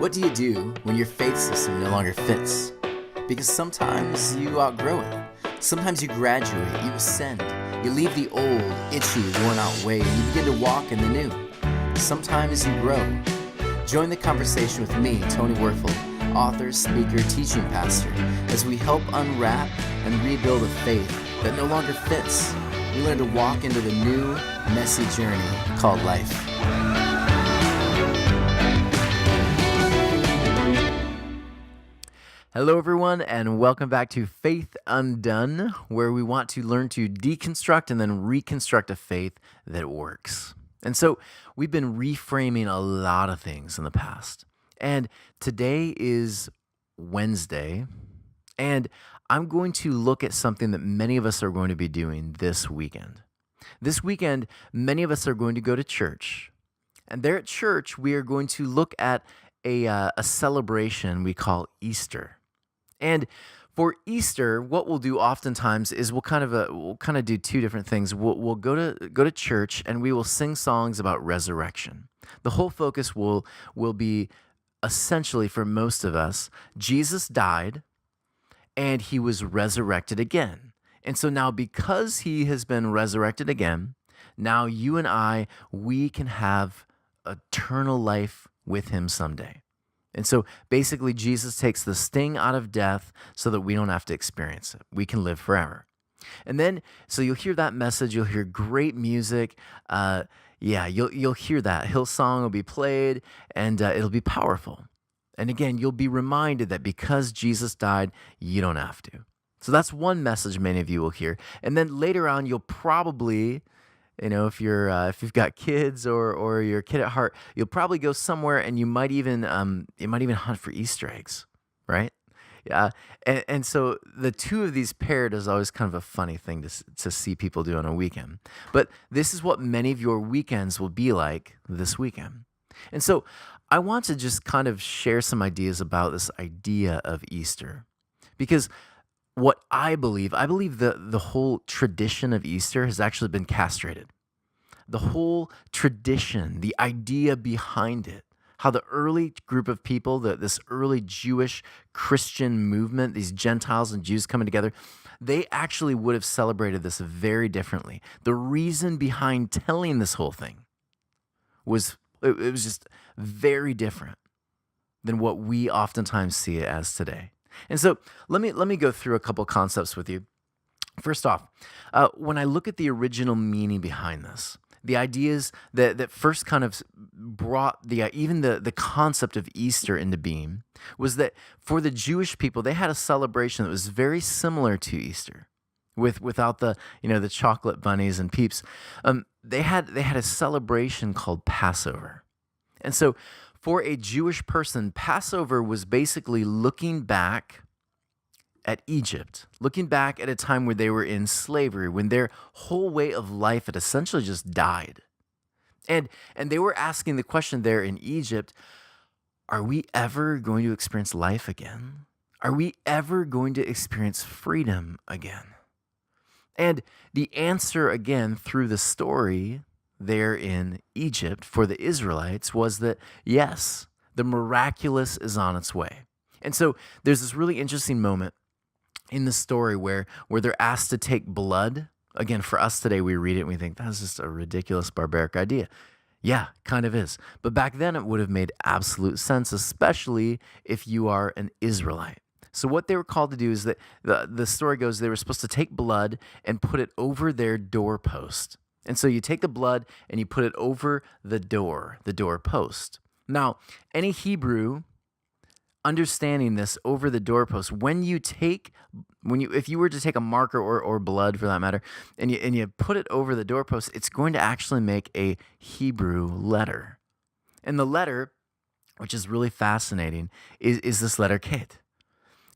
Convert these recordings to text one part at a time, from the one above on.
What do you do when your faith system no longer fits? Because sometimes you outgrow it. Sometimes you graduate, you ascend. You leave the old, itchy, worn-out way and you begin to walk in the new. Sometimes you grow. Join the conversation with me, Tony Werfel, author, speaker, teaching pastor, as we help unwrap and rebuild a faith that no longer fits. We learn to walk into the new, messy journey called life. Hello, everyone, and welcome back to Faith Undone, where we want to learn to deconstruct and then reconstruct a faith that works. And so we've been reframing a lot of things in the past. And today is Wednesday, and I'm going to look at something that many of us are going to be doing this weekend. This weekend, many of us are going to go to church. And there at church, we are going to look at a celebration we call Easter. And for Easter, what we'll do oftentimes is we'll kind of do two different things. We'll go to church and we will sing songs about resurrection. The whole focus will be essentially, for most of us, Jesus died and he was resurrected again. And so now, because he has been resurrected again, now you and I, we can have eternal life with him someday. And so basically, Jesus takes the sting out of death so that we don't have to experience it. We can live forever. And then, so you'll hear that message. You'll hear great music. You'll hear that. Hillsong will be played, and it'll be powerful. And again, you'll be reminded that because Jesus died, you don't have to. So that's one message many of you will hear. And then later on, you'll probably, if you've got kids or you're a kid at heart, you'll probably go somewhere and you might even hunt for Easter eggs, right? Yeah, and so the two of these paired is always kind of a funny thing to see people do on a weekend. But this is what many of your weekends will be like this weekend. And so I want to just kind of share some ideas about this idea of Easter, because what I believe the whole tradition of Easter has actually been castrated. The whole tradition, the idea behind it, how the early group of people, this early Jewish Christian movement, these Gentiles and Jews coming together, they actually would have celebrated this very differently. The reason behind telling this whole thing was it was just very different than what we oftentimes see it as today. And so let me go through a couple concepts with you. First off, when I look at the original meaning behind this, the ideas that first kind of brought even the concept of Easter into being was that for the Jewish people, they had a celebration that was very similar to Easter, without the chocolate bunnies and peeps. They had a celebration called Passover, and so for a Jewish person, Passover was basically looking back at Egypt, looking back at a time where they were in slavery, when their whole way of life had essentially just died. And they were asking the question there in Egypt, are we ever going to experience life again? Are we ever going to experience freedom again? And the answer, again, through the story there in Egypt for the Israelites was that, yes, the miraculous is on its way. And so there's this really interesting moment in the story where they're asked to take blood. Again, for us today, we read it and we think, that's just a ridiculous, barbaric idea. Yeah, kind of is. But back then, it would have made absolute sense, especially if you are an Israelite. So what they were called to do is that the story goes, they were supposed to take blood and put it over their doorpost. And so you take the blood and you put it over the doorpost. Now, any Hebrew understanding this over the doorpost, if you were to take a marker or blood for that matter, and you put it over the doorpost, it's going to actually make a Hebrew letter. And the letter, which is really fascinating, is this letter Ket.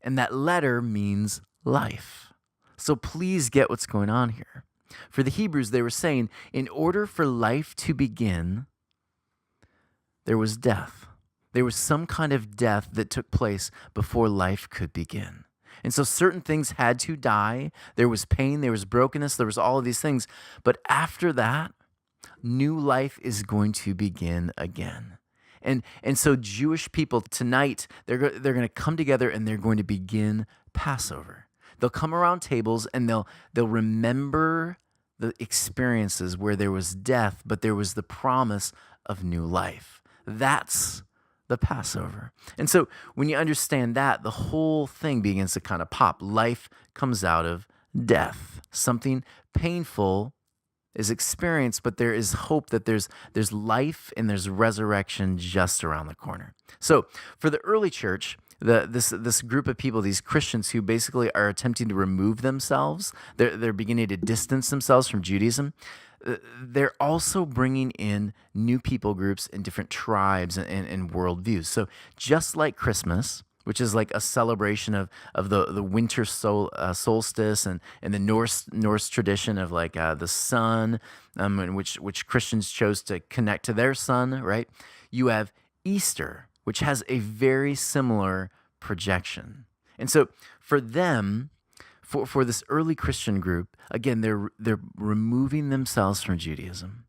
And that letter means life. So please get what's going on here. For the Hebrews, they were saying, in order for life to begin, there was death. There was some kind of death that took place before life could begin. And so certain things had to die. There was pain, there was brokenness, there was all of these things. But after that, new life is going to begin again. And so Jewish people tonight, they're going to come together and they're going to begin Passover. They'll come around tables and they'll remember the experiences where there was death, but there was the promise of new life. That's the Passover. And so when you understand that, the whole thing begins to kind of pop. Life comes out of death. Something painful is experienced, but there is hope that there's life and there's resurrection just around the corner. So for the early church, this group of people, these Christians who basically are attempting to remove themselves, they're beginning to distance themselves from Judaism. They're also bringing in new people groups and different tribes and worldviews. So just like Christmas, which is like a celebration of the winter solstice and the Norse tradition of like the sun, in which Christians chose to connect to their sun, right? You have Easter, which has a very similar projection. And so for them, for this early Christian group, again, they're removing themselves from Judaism.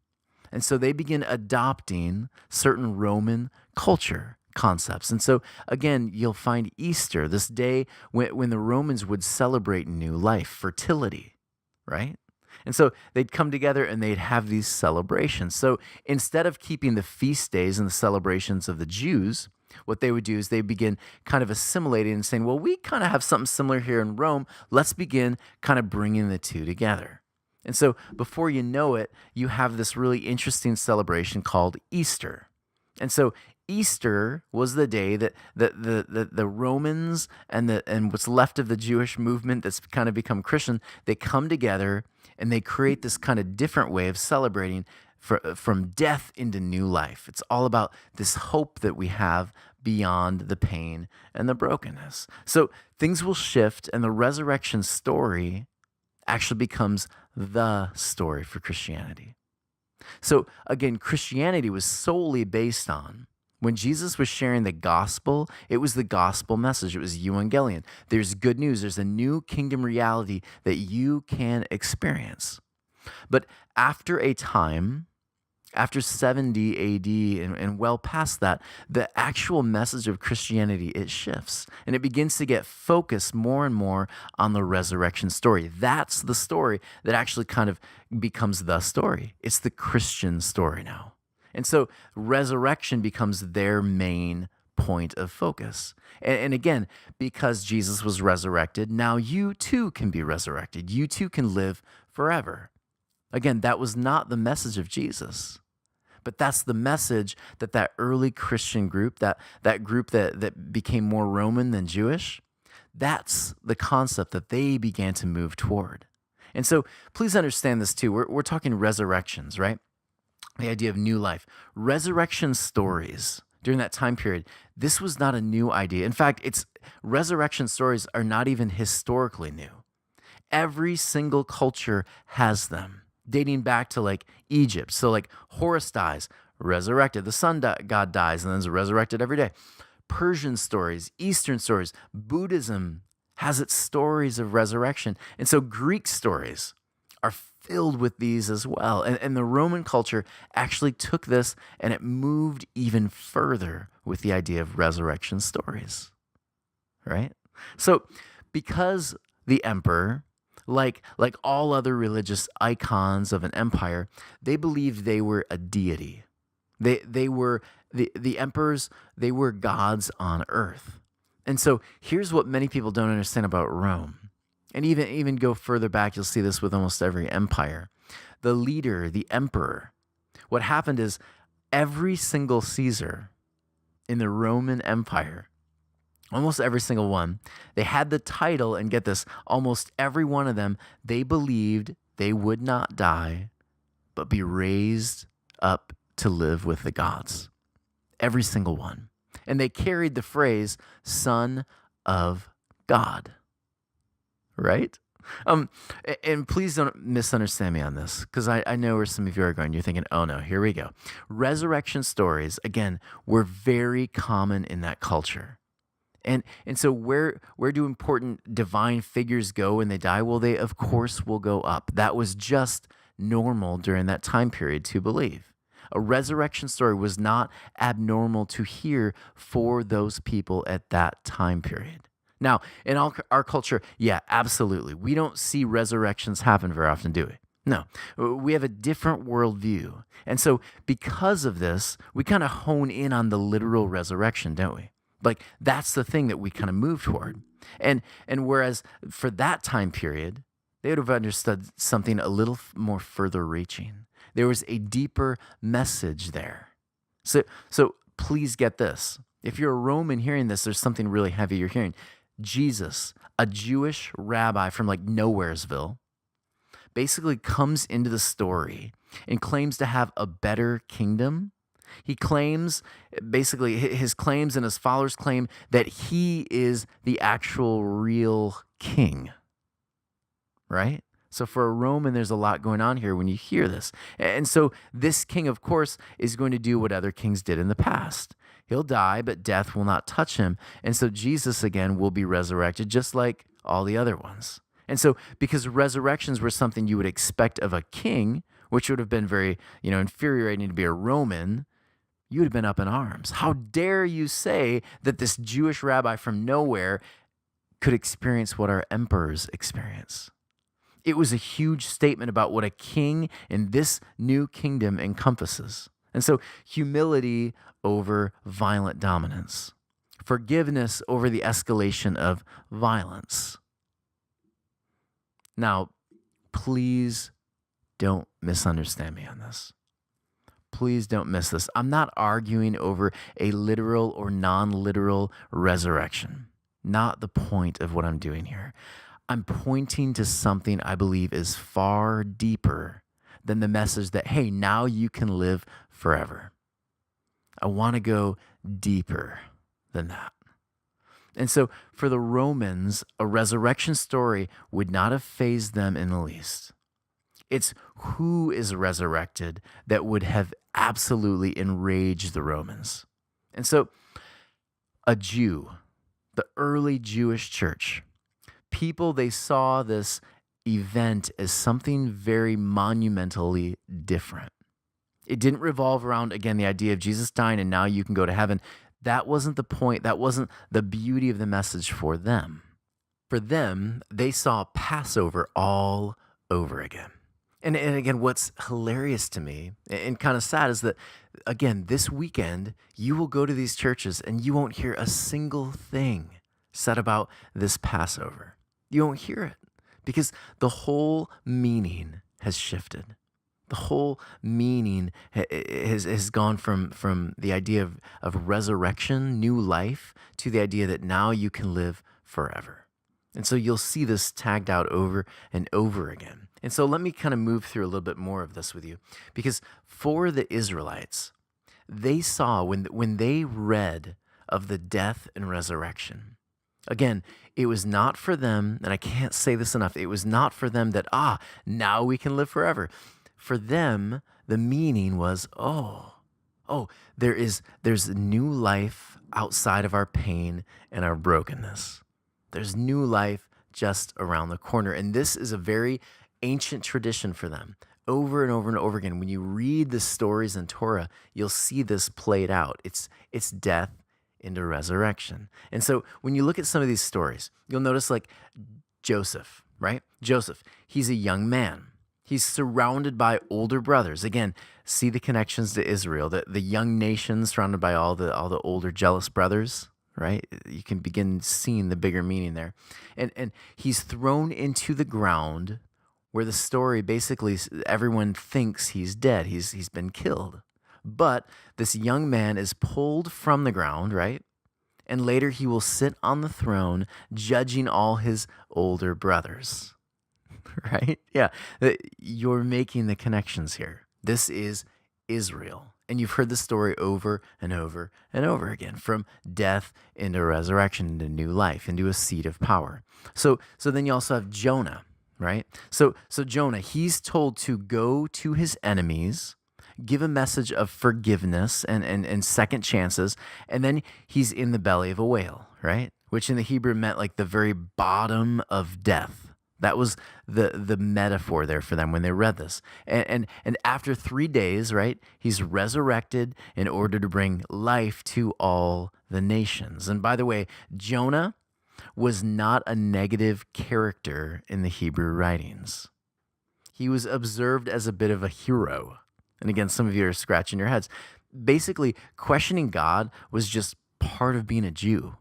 And so they begin adopting certain Roman culture concepts. And so again, you'll find Easter, this day when the Romans would celebrate new life, fertility, right? And so they'd come together and they'd have these celebrations. So instead of keeping the feast days and the celebrations of the Jews, what they would do is they begin kind of assimilating and saying, well, we kind of have something similar here in Rome. Let's begin kind of bringing the two together. And so before you know it, you have this really interesting celebration called Easter. And so Easter was the day that the Romans and what's left of the Jewish movement that's kind of become Christian, they come together and they create this kind of different way of celebrating from death into new life. It's all about this hope that we have beyond the pain and the brokenness. So things will shift, and the resurrection story actually becomes the story for Christianity. So again, Christianity was solely based on, when Jesus was sharing the gospel, it was the gospel message. It was evangelion. There's good news. There's a new kingdom reality that you can experience. But after a time, after 70 AD and well past that, the actual message of Christianity, it shifts. And it begins to get focused more and more on the resurrection story. That's the story that actually kind of becomes the story. It's the Christian story now. And so resurrection becomes their main point of focus. And again, because Jesus was resurrected, now you too can be resurrected. You too can live forever. Again, that was not the message of Jesus. But that's the message that early Christian group, that group that became more Roman than Jewish, that's the concept that they began to move toward. And so please understand this too. We're talking resurrections, right? The idea of new life. Resurrection stories during that time period, this was not a new idea. In fact, resurrection stories are not even historically new. Every single culture has them, dating back to like Egypt. So like Horus dies, resurrected. The sun god dies and then is resurrected every day. Persian stories, Eastern stories, Buddhism has its stories of resurrection. And so Greek stories are filled with these as well. And the Roman culture actually took this and it moved even further with the idea of resurrection stories, right? So because the emperor, like all other religious icons of an empire, they believed they were a deity. They were the emperors, they were gods on earth. And so here's what many people don't understand about Rome. And even go further back, you'll see this with almost every empire. The leader, the emperor, what happened is every single Caesar in the Roman Empire, almost every single one, they had the title, and get this, almost every one of them, they believed they would not die, but be raised up to live with the gods. Every single one. And they carried the phrase, Son of God. Right? And please don't misunderstand me on this, because I know where some of you are going. You're thinking, oh no, here we go. Resurrection stories, again, were very common in that culture. And so where do important divine figures go when they die? Well, they, of course, will go up. That was just normal during that time period to believe. A resurrection story was not abnormal to hear for those people at that time period. Now, in our culture, yeah, absolutely. We don't see resurrections happen very often, do we? No, we have a different worldview. And so, because of this, we kind of hone in on the literal resurrection, don't we? Like, that's the thing that we kind of move toward. And whereas for that time period, they would have understood something a little more further reaching. There was a deeper message there. So please get this. If you're a Roman hearing this, there's something really heavy you're hearing. Jesus, a Jewish rabbi from like Nowheresville, basically comes into the story and claims to have a better kingdom. He claims, basically, his claims and his followers claim that he is the actual real king, right? So for a Roman, there's a lot going on here when you hear this. And so this king, of course, is going to do what other kings did in the past. He'll die, but death will not touch him. And so Jesus, again, will be resurrected just like all the other ones. And so because resurrections were something you would expect of a king, which would have been very, infuriating to be a Roman, you would have been up in arms. How dare you say that this Jewish rabbi from nowhere could experience what our emperors experience? It was a huge statement about what a king in this new kingdom encompasses. And so humility over violent dominance, forgiveness over the escalation of violence. Now, please don't misunderstand me on this. Please don't miss this. I'm not arguing over a literal or non-literal resurrection. Not the point of what I'm doing here. I'm pointing to something I believe is far deeper than the message that, hey, now you can live forever. I want to go deeper than that. And so for the Romans, a resurrection story would not have fazed them in the least. It's who is resurrected that would have absolutely enraged the Romans. And so a Jew, the early Jewish church, people, they saw this event as something very monumentally different. It didn't revolve around, again, the idea of Jesus dying and now you can go to heaven. That wasn't the point. That wasn't the beauty of the message for them. For them, they saw Passover all over again. And again, what's hilarious to me and kind of sad is that, again, this weekend, you will go to these churches and you won't hear a single thing said about this Passover. You won't hear it because the whole meaning has shifted. The whole meaning has gone from the idea of resurrection, new life, to the idea that now you can live forever. And so you'll see this tagged out over and over again. And so let me kind of move through a little bit more of this with you, because for the Israelites, they saw when they read of the death and resurrection, again, it was not for them, and I can't say this enough, it was not for them that, now we can live forever. For them, the meaning was, there's new life outside of our pain and our brokenness. There's new life just around the corner. And this is a very ancient tradition for them. Over and over and over again, when you read the stories in Torah, you'll see this played out. It's death into resurrection. And so when you look at some of these stories, you'll notice like Joseph, right? Joseph, he's a young man. He's surrounded by older brothers. Again, see the connections to Israel, the young nation surrounded by all the older jealous brothers, right? You can begin seeing the bigger meaning there. And he's thrown into the ground where the story basically everyone thinks he's dead. He's been killed. But this young man is pulled from the ground, right? And later he will sit on the throne judging all his older brothers. Right? Yeah. You're making the connections here. This is Israel. And you've heard the story over and over and over again, from death into resurrection, into new life, into a seat of power. So then you also have Jonah, right? So Jonah, he's told to go to his enemies, give a message of forgiveness and second chances, and then he's in the belly of a whale, right? Which in the Hebrew meant like the very bottom of death. That was the metaphor there for them when they read this. And after 3 days, right, he's resurrected in order to bring life to all the nations. And by the way, Jonah was not a negative character in the Hebrew writings. He was observed as a bit of a hero. And again, some of you are scratching your heads. Basically, questioning God was just part of being a Jew.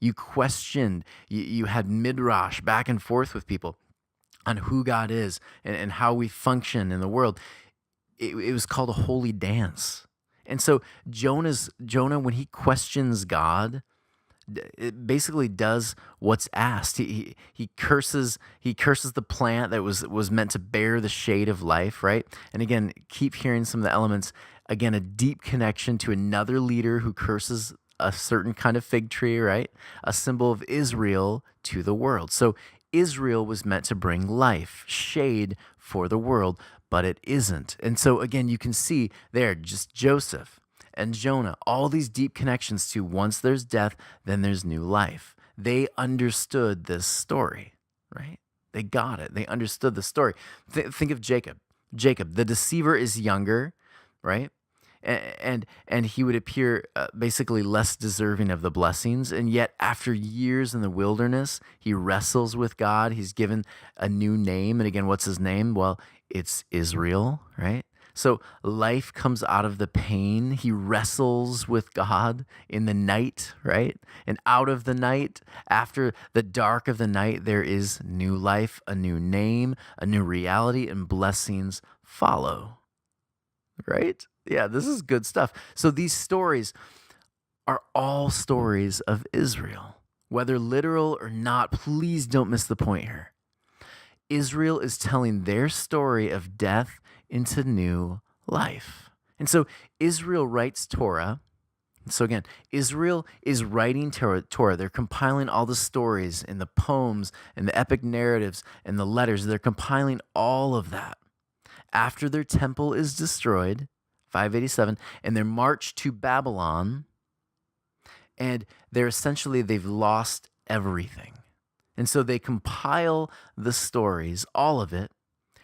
You questioned, you had midrash back and forth with people on who God is and how we function in the world. It was called a holy dance. And so Jonah, when he questions God, it basically does what's asked. He curses the plant that was meant to bear the shade of life, right? And again, keep hearing some of the elements. Again, a deep connection to another leader who curses a certain kind of fig tree, right? A symbol of Israel to the world. So Israel was meant to bring life, shade for the world, but it isn't. And so again, you can see there just Joseph and Jonah, all these deep connections to once there's death, then there's new life. They understood this story, right? They got it. They understood the story. Think of Jacob. Jacob, the deceiver, is younger, right? And he would appear basically less deserving of the blessings. And yet, after years in the wilderness, he wrestles with God. He's given a new name. And again, what's his name? Well, it's Israel, right? So life comes out of the pain. He wrestles with God in the night, right? And out of the night, after the dark of the night, there is new life, a new name, a new reality, and blessings follow, right? Yeah, this is good stuff. So these stories are all stories of Israel. Whether literal or not, please don't miss the point here. Israel is telling their story of death into new life. And so Israel writes Torah. So again, Israel is writing Torah. They're compiling all the stories and the poems and the epic narratives and the letters. They're compiling all of that. After their temple is destroyed, 587, and they're marched to Babylon, and they've lost everything. And so they compile the stories, all of it,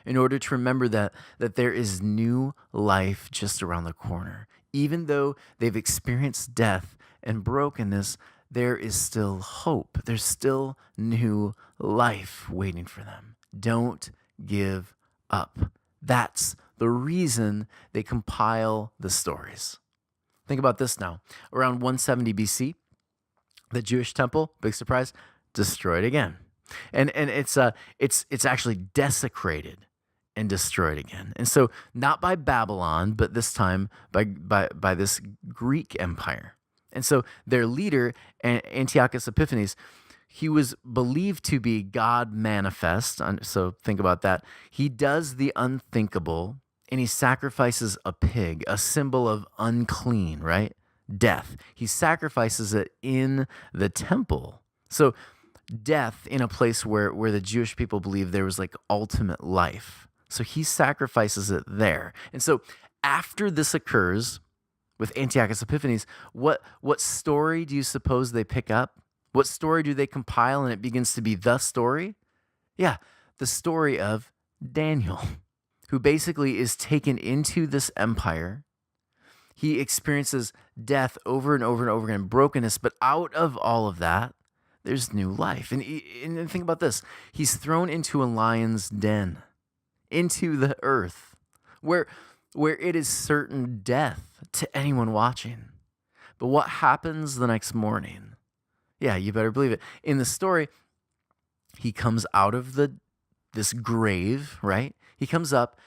in order to remember that there is new life just around the corner. Even though they've experienced death and brokenness, there is still hope. There's still new life waiting for them. Don't give up. That's the reason they compile the stories. Think about this now. Around 170 BC, the Jewish temple, big surprise, destroyed again. And it's actually desecrated and destroyed again. And so not by Babylon, but this time by this Greek empire. And so their leader, Antiochus Epiphanes, he was believed to be God manifest. So think about that. He does the unthinkable, and he sacrifices a pig, a symbol of unclean, right? Death. He sacrifices it in the temple. So death in a place where the Jewish people believed there was like ultimate life. So he sacrifices it there. And so after this occurs with Antiochus Epiphanes, what story do you suppose they pick up? What story do they compile and it begins to be the story? Yeah, the story of Daniel, who basically is taken into this empire. He experiences death over and over and over again, brokenness, but out of all of that, there's new life. And think about this. He's thrown into a lion's den, into the earth, where it is certain death to anyone watching. But what happens the next morning? Yeah, you better believe it. In the story, he comes out of this grave, right? He comes up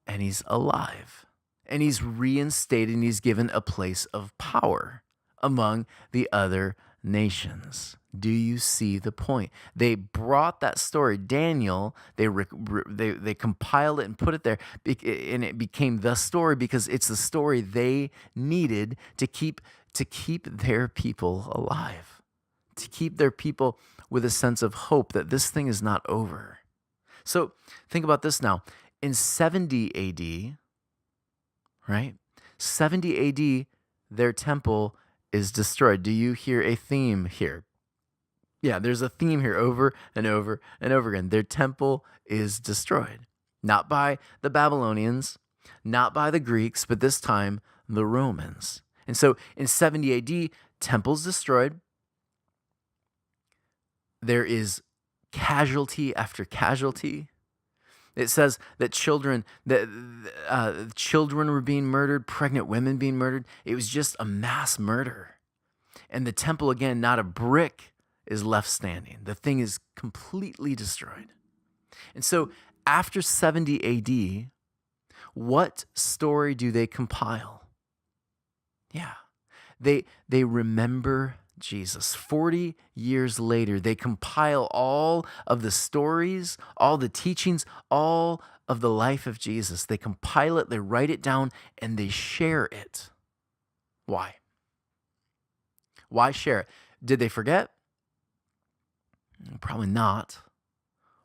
and he's alive. And he's reinstated and he's given a place of power among the other nations. Do you see the point? They brought that story, Daniel, they compiled it and put it there, and it became the story because it's the story they needed to keep their people alive, to keep their people with a sense of hope that this thing is not over. So think about this now. In 70 AD, right? 70 AD, their temple is destroyed. Do you hear a theme here? Yeah, there's a theme here over and over and over again. Their temple is destroyed, not by the Babylonians, not by the Greeks, but this time the Romans. And so in 70 AD, temple's destroyed. There is casualty after casualty. It says that children were being murdered, pregnant women being murdered. It was just a mass murder. And the temple, again, not a brick is left standing. The thing is completely destroyed. And so after 70 AD, what story do they compile? Yeah, they remember Jesus. 40 years later, they compile all of the stories, all the teachings, all of the life of Jesus. They compile it, they write it down, and they share it. Why? Why share it? Did they forget? Probably not.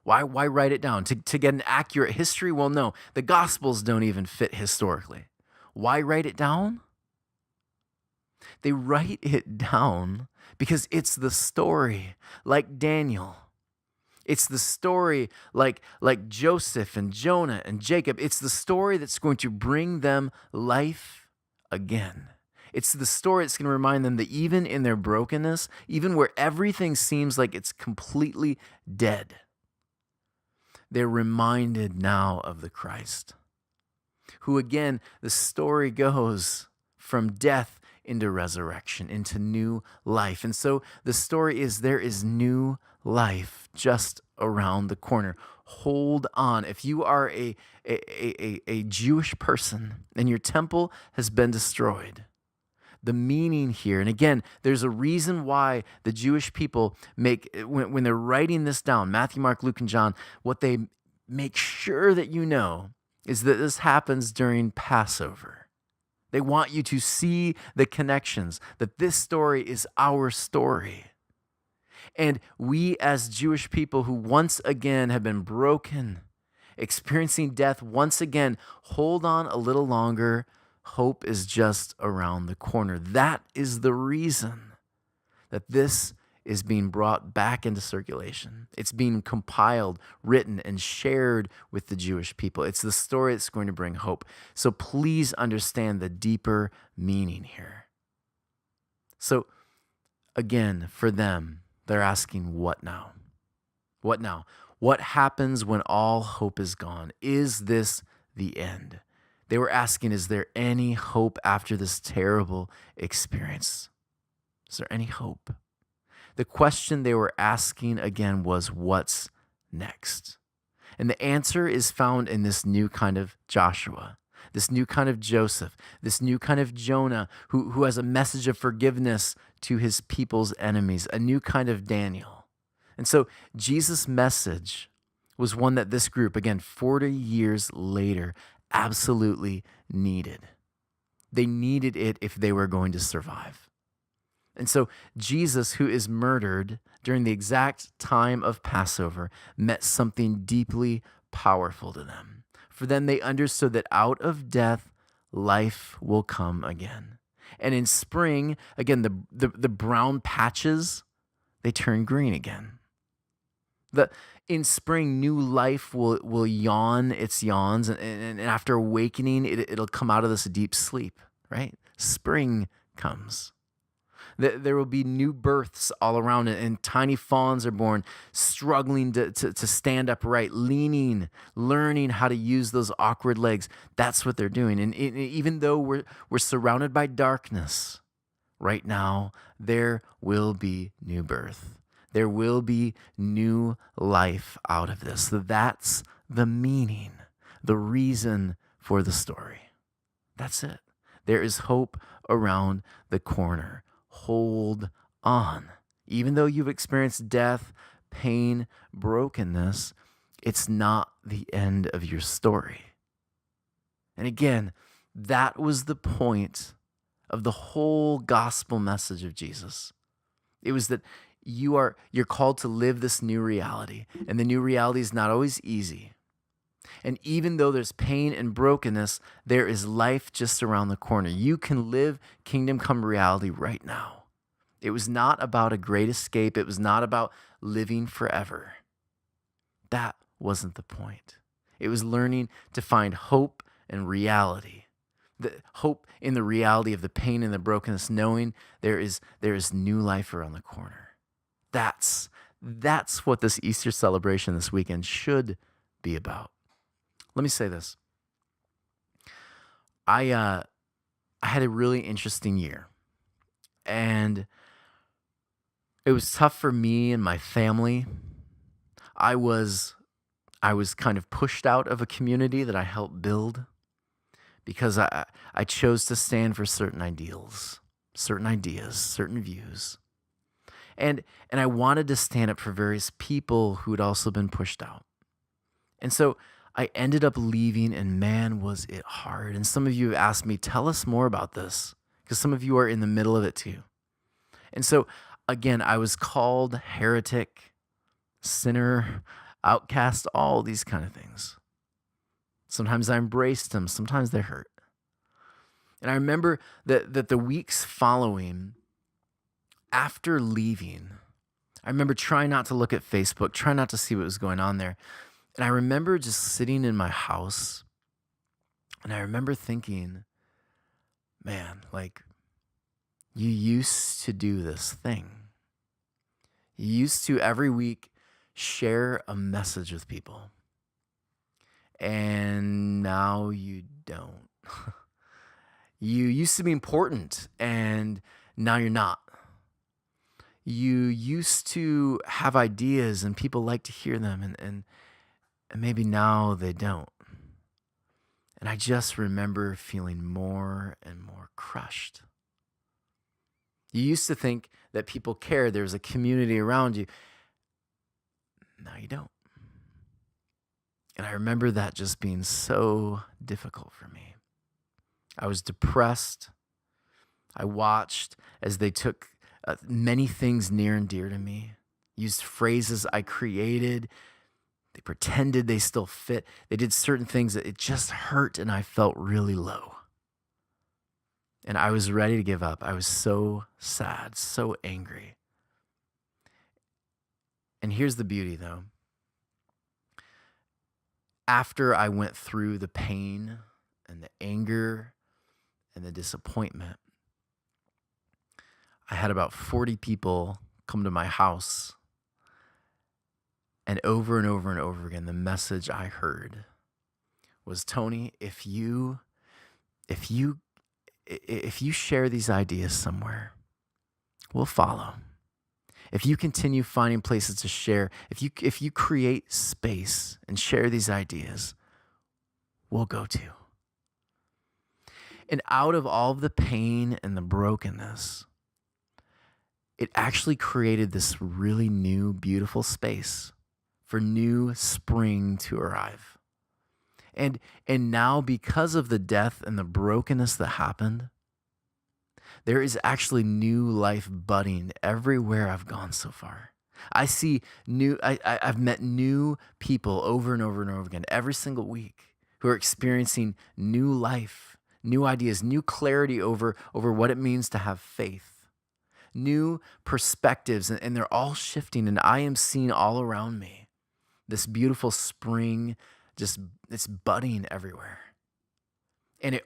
Why write it down? To get an accurate history? Well, no. The Gospels don't even fit historically. Why write it down? They write it down because it's the story, like Daniel. It's the story like Joseph and Jonah and Jacob. It's the story that's going to bring them life again. It's the story that's going to remind them that even in their brokenness, even where everything seems like it's completely dead, they're reminded now of the Christ, who again, the story goes from death into resurrection, into new life. And so the story is there is new life just around the corner. Hold on. If you are a Jewish person and your temple has been destroyed, the meaning here, and again, there's a reason why the Jewish people make, when they're writing this down, Matthew, Mark, Luke, and John, what they make sure that you know is that this happens during Passover. They want you to see the connections, that this story is our story. And we as Jewish people who once again have been broken, experiencing death once again, hold on a little longer. Hope is just around the corner. That is the reason that this is being brought back into circulation. It's being compiled, written, and shared with the Jewish people. It's the story that's going to bring hope. So please understand the deeper meaning here. So again, for them, they're asking, what now? What now? What happens when all hope is gone? Is this the end? They were asking, is there any hope after this terrible experience? Is there any hope? The question they were asking again was, what's next? And the answer is found in this new kind of Joshua, this new kind of Joseph, this new kind of Jonah, who has a message of forgiveness to his people's enemies, a new kind of Daniel. And so Jesus' message was one that this group, again, 40 years later, absolutely needed. They needed it if they were going to survive. And so Jesus, who is murdered during the exact time of Passover, meant something deeply powerful to them. For them, they understood that out of death, life will come again. And in spring, again, the brown patches, they turn green again. In spring, new life will yawn its yawns, and after awakening, it'll come out of this deep sleep, right? Spring comes. There will be new births all around it, and tiny fawns are born, struggling to stand upright, leaning, learning how to use those awkward legs. That's what they're doing. And even though we're surrounded by darkness, right now, there will be new birth. There will be new life out of this. So that's the meaning, the reason for the story. That's it. There is hope around the corner. Hold on. Even though you've experienced death, pain, brokenness, it's not the end of your story. And again, that was the point of the whole gospel message of Jesus. It was that you're called to live this new reality, and the new reality is not always easy. And even though there's pain and brokenness, there is life just around the corner. You can live kingdom come reality right now. It was not about a great escape. It was not about living forever. That wasn't the point. It was learning to find hope and reality. The hope in the reality of the pain and the brokenness, knowing there is new life around the corner. That's what this Easter celebration this weekend should be about. Let me say this. I had a really interesting year, and it was tough for me and my family. I was kind of pushed out of a community that I helped build because I chose to stand for certain ideals, certain ideas, certain views. And I wanted to stand up for various people who had also been pushed out. And so I ended up leaving, and man, was it hard. And some of you have asked me, tell us more about this, because some of you are in the middle of it too. And so again, I was called heretic, sinner, outcast, all these kind of things. Sometimes I embraced them, sometimes they hurt. And I remember that the weeks following, after leaving, I remember trying not to look at Facebook, trying not to see what was going on there. And I remember just sitting in my house, and I remember thinking, man, like, you used to do this thing. You used to every week share a message with people. And now you don't. You used to be important, and now you're not. You used to have ideas, and people like to hear them, and maybe now they don't. And I just remember feeling more and more crushed. You used to think that people cared, there was a community around you. Now you don't. And I remember that just being so difficult for me. I was depressed. I watched as they took many things near and dear to me, used phrases I created. They pretended they still fit. They did certain things that it just hurt, and I felt really low. And I was ready to give up. I was so sad, so angry. And here's the beauty, though. After I went through the pain and the anger and the disappointment, I had about 40 people come to my house. And over and over and over again, the message I heard was, Tony, if you share these ideas somewhere, we'll follow. If you continue finding places to share, if you create space and share these ideas, we'll go to. And out of all of the pain and the brokenness, it actually created this really new, beautiful space for new spring to arrive. And now, because of the death and the brokenness that happened, there is actually new life budding everywhere I've gone so far. I see I've met new people over and over and over again every single week who are experiencing new life, new ideas, new clarity over what it means to have faith, new perspectives, and they're all shifting, and I am seeing all around me this beautiful spring, it's budding everywhere. And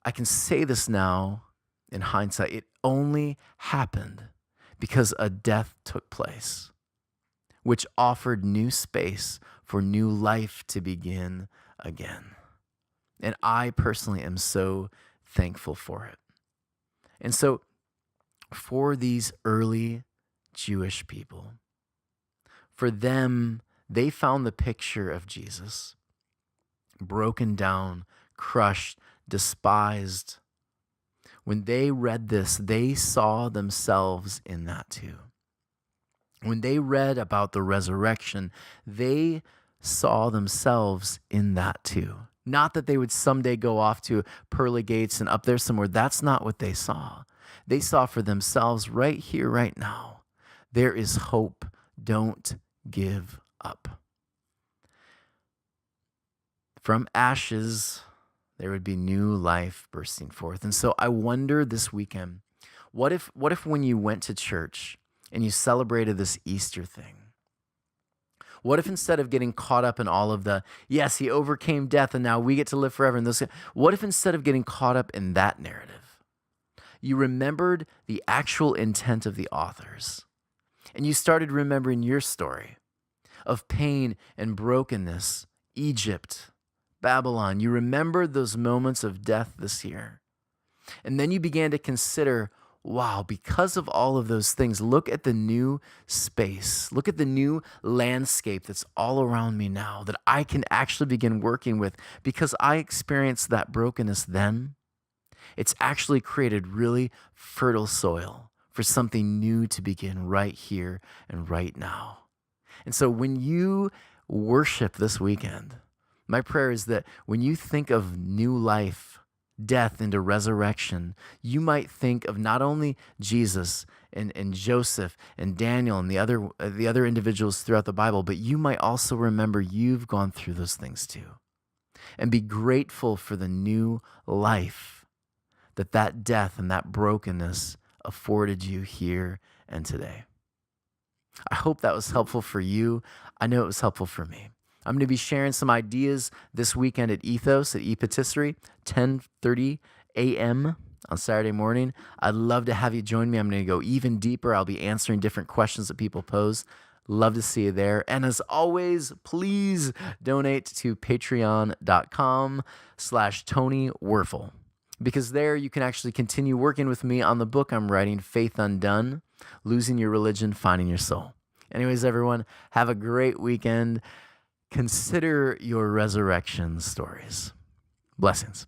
I can say this now in hindsight, it only happened because a death took place, which offered new space for new life to begin again. And I personally am so thankful for it. And so for these early Jewish people, for them, they found the picture of Jesus, broken down, crushed, despised. When they read this, they saw themselves in that too. When they read about the resurrection, they saw themselves in that too. Not that they would someday go off to pearly gates and up there somewhere. That's not what they saw. They saw for themselves right here, right now. There is hope. Don't give up. From ashes, there would be new life bursting forth. And so I wonder this weekend, What if when you went to church and you celebrated this Easter thing, what if instead of getting caught up in all of the, yes, he overcame death and now we get to live forever and those, what if instead of getting caught up in that narrative, you remembered the actual intent of the authors and you started remembering your story of pain and brokenness, Egypt, Babylon. You remembered those moments of death this year. And then you began to consider, wow, because of all of those things, look at the new space. Look at the new landscape that's all around me now that I can actually begin working with because I experienced that brokenness then. It's actually created really fertile soil for something new to begin right here and right now. And so when you worship this weekend, my prayer is that when you think of new life, death into resurrection, you might think of not only Jesus and Joseph and Daniel and the other individuals throughout the Bible, but you might also remember you've gone through those things too. And be grateful for the new life that death and that brokenness afforded you here and today. I hope that was helpful for you. I know it was helpful for me. I'm going to be sharing some ideas this weekend at Ethos at ePatisserie, 10:30 a.m. on Saturday morning. I'd love to have you join me. I'm going to go even deeper. I'll be answering different questions that people pose. Love to see you there. And as always, please donate to patreon.com/Tony Werfel, because there you can actually continue working with me on the book I'm writing, Faith Undone, Losing Your Religion, Finding Your Soul. Anyways, everyone, have a great weekend. Consider your resurrection stories. Blessings.